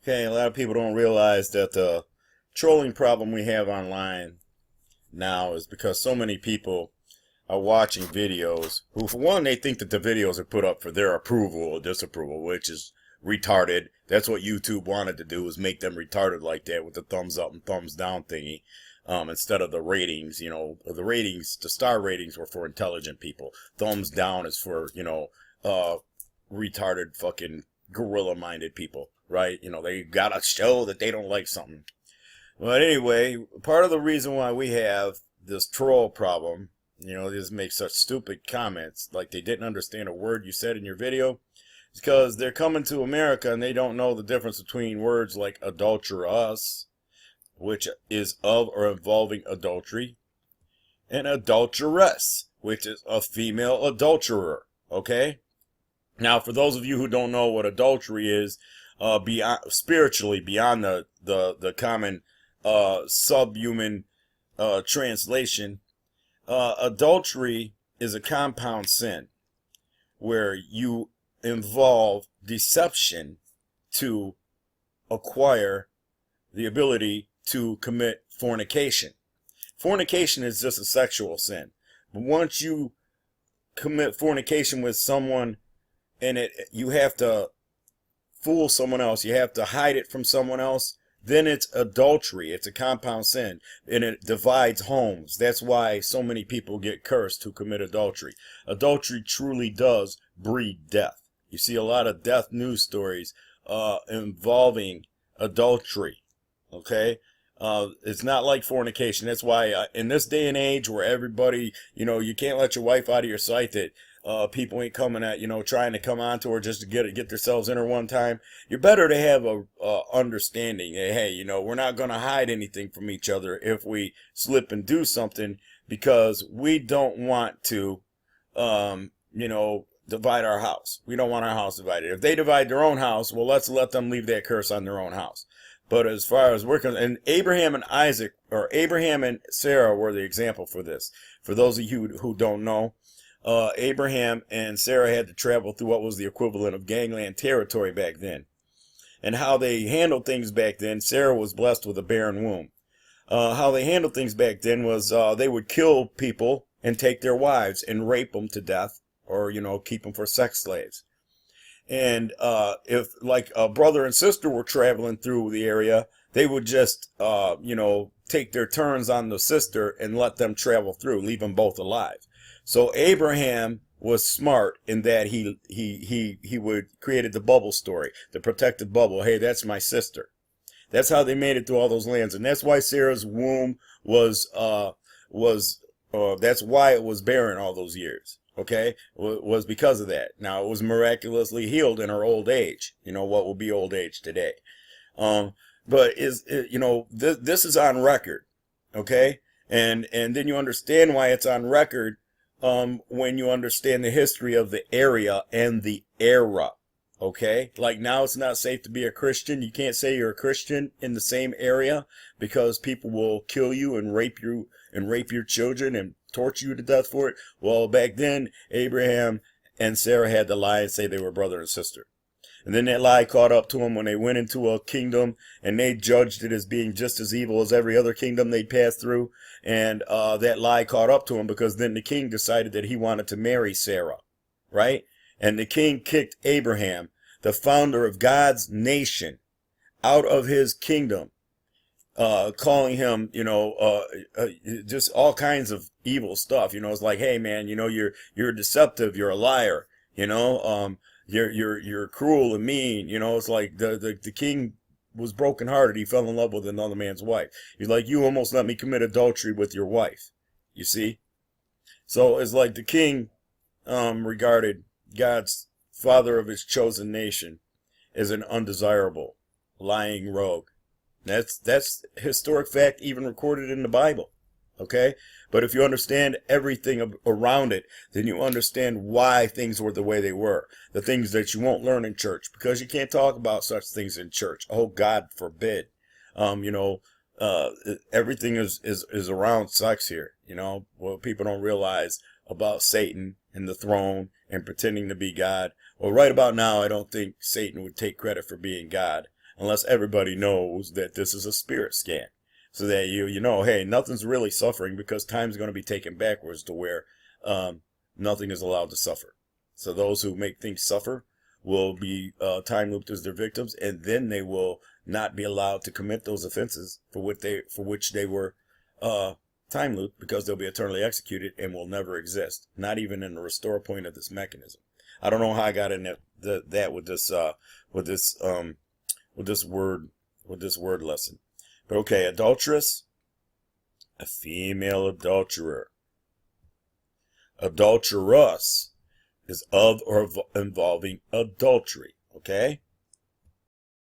Okay, a lot of people don't realize that the trolling problem we have online now is because so many people are watching videos who, for one, they think that the videos are put up for their approval or disapproval, which is retarded. That's what YouTube wanted to do, is make them retarded like that with the thumbs up and thumbs down thingy. Instead of the ratings, the ratings, the star ratings were for intelligent people. Thumbs down is for, retarded fucking gorilla-minded people, right? They gotta show that they don't like something. But anyway, part of the reason why we have this troll problem, they just make such stupid comments, like they didn't understand a word you said in your video, is because they're coming to America and they don't know the difference between words like adulterous, which is of or involving adultery, and adulteress, which is a female adulterer, okay? Now, for those of you who don't know what adultery is, beyond spiritually, beyond the common subhuman translation, adultery is a compound sin where you involve deception to acquire the ability to commit fornication. Fornication is just a sexual sin. But once you commit fornication with someone and you have to fool someone else, you have to hide it from someone else, then it's adultery. It's a compound sin, and it divides homes. That's why so many people get cursed who commit adultery. Adultery truly does breed death. You see a lot of death news stories involving adultery, okay? It's not like fornication. That's why in this day and age where everybody, you can't let your wife out of your sight, that people ain't coming at, trying to come onto her just to get themselves in her one time. You're better to have a understanding. Hey, we're not going to hide anything from each other if we slip and do something, because we don't want to, divide our house. We don't want our house divided. If they divide their own house, well, let's let them leave that curse on their own house. But as far as we're concerned, and Abraham and Sarah were the example for this. For those of you who don't know, Abraham and Sarah had to travel through what was the equivalent of gangland territory back then. And how they handled things back then, Sarah was blessed with a barren womb. How they handled things back then was they would kill people and take their wives and rape them to death, or, keep them for sex slaves. And if like a brother and sister were traveling through the area, they would just, take their turns on the sister and let them travel through, leave them both alive. So Abraham was smart in that he would created the bubble story, the protected bubble. Hey, that's my sister. That's how they made it through all those lands, and that's why Sarah's womb was that's why it was barren all those years. Okay, was because of that. Now it was miraculously healed in her old age. What will be old age today. But this is on record. Okay, and then you understand why it's on record. When you understand the history of the area and the era, okay? Like now it's not safe to be a Christian. You can't say you're a Christian in the same area because people will kill you and rape your children and torture you to death for it. Well, back then, Abraham and Sarah had to lie and say they were brother and sister. And then that lie caught up to them when they went into a kingdom and they judged it as being just as evil as every other kingdom they passed through. And that lie caught up to him because then the king decided that he wanted to marry Sarah, right? And the king kicked Abraham, the founder of God's nation, out of his kingdom, calling him, just all kinds of evil stuff. It's like, hey man, you're deceptive, you're a liar, you're cruel and mean. It's like the king was brokenhearted. He fell in love with another man's wife. He's like, you almost let me commit adultery with your wife. You see? So it's like the king regarded God's father of his chosen nation as an undesirable, lying rogue. That's historic fact, even recorded in the Bible. Okay? But if you understand everything around it, then you understand why things were the way they were. The things that you won't learn in church, because you can't talk about such things in church. Oh, God forbid. Everything is around sex here. What people don't realize about Satan and the throne and pretending to be God. Well, right about now, I don't think Satan would take credit for being God. unless everybody knows that this is a spirit scan. So that you know, hey, nothing's really suffering because time's going to be taken backwards to where nothing is allowed to suffer. So those who make things suffer will be time looped as their victims, and then they will not be allowed to commit those offenses for which they were time looped, because they'll be eternally executed and will never exist, not even in the restore point of this mechanism. I don't know how I got in that with this word lesson. But okay, adulteress, a female adulterer. Adulterous is of or involving adultery. Okay?